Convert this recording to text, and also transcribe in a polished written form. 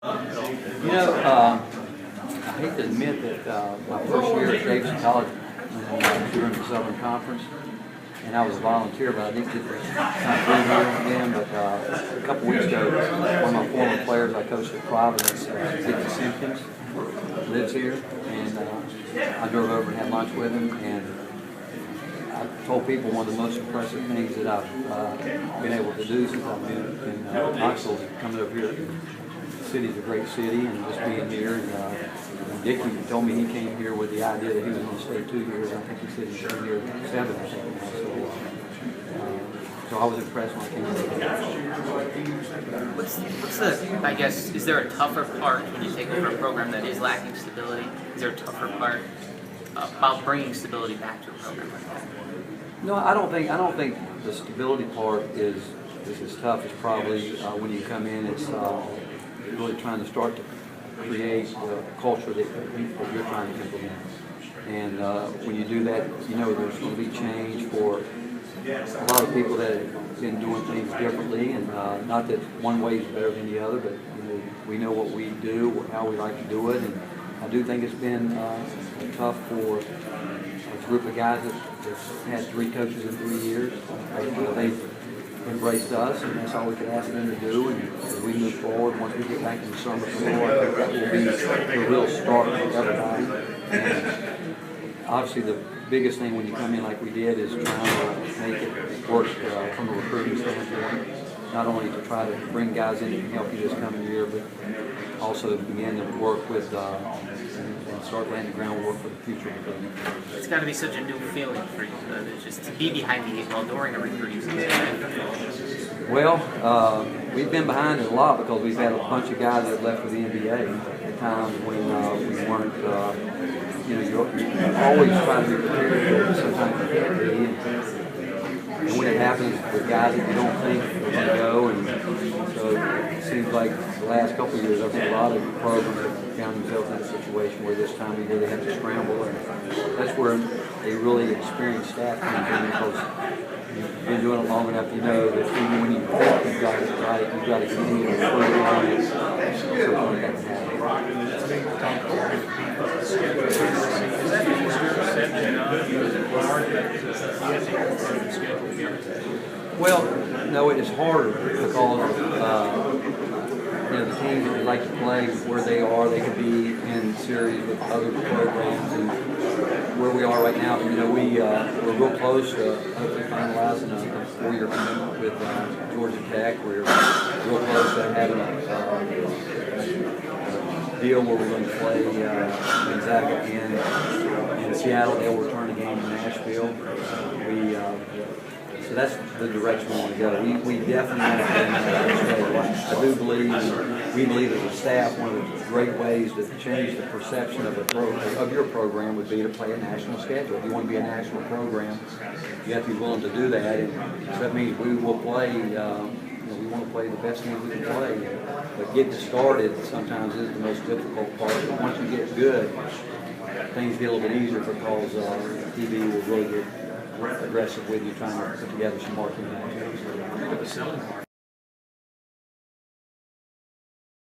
I hate to admit that my first year at Davidson College, during the Southern Conference, and I was a volunteer, but I didn't get to kind of be here again. But a couple weeks ago, one of my former players I coached at Providence, Dickie Simpkins, lives here, and I drove over and had lunch with him, and I told people one of the most impressive things that I've been able to do since I've been in Knoxville, coming over here. The city's a great city, and just being here. And Dickie told me he came here with the idea that he was going to stay 2 years. I think he said he's been here 7 or something now. So I was impressed when I came here. What's the, I guess, is there a tougher part when you take over a program that is lacking stability? Is there a tougher part about bringing stability back to a program like that? No, I don't think the stability part is as tough as probably when you come in. It's really trying to start to create the culture that you're trying to implement. And when you do that, there's going to be change for a lot of people that have been doing things differently, and not that one way is better than the other, but we know what we do, how we like to do it, and I do think it's been tough for a group of guys that's had 3 coaches in 3 years. They've embraced us, and that's all we could ask them to do. And as we move forward, once we get back in the summer floor, I think that will be the real start for everybody. And obviously, the biggest thing when you come in like we did is trying to make it work from a recruiting standpoint. Not only to try to bring guys in that can help you this coming year, but also begin to work with and start laying the groundwork for the future. It's got to be such a new feeling for you, just to be behind the 8 ball during a recruiting season. Well, we've been behind it a lot because we've had a bunch of guys that left for the NBA at times when we weren't. You always try to be prepared, but sometimes you can't be. And when it happens with guys that you don't think are going to go, and so it seems like the last couple of years, I've seen a lot of programs have found themselves in a situation where this time of year they have to scramble, and that's where a really experienced staff comes in, because you've been doing it long enough, that even when you think you've got it right, you've got to continue to improve on it. So that can happen. Well, no, it is harder because the teams that we like to play, where they are, they could be in series with other programs, and where we are right now, we're real close to hopefully finalizing a 4-year commitment with Georgia Tech. We're real close to having a deal where we're going to play Gonzaga in Seattle. They'll return a game in Nashville. So that's the direction we want to go. We definitely want to I do believe, we believe as a staff, one of the great ways to change the perception of your program would be to play a national schedule. If you want to be a national program, you have to be willing to do that. And so that means we will play. We want to play the best teams we can play. But getting started sometimes is the most difficult part. But once you get good, things get a little bit easier because TV will really get aggressive with you trying to put together some marketing.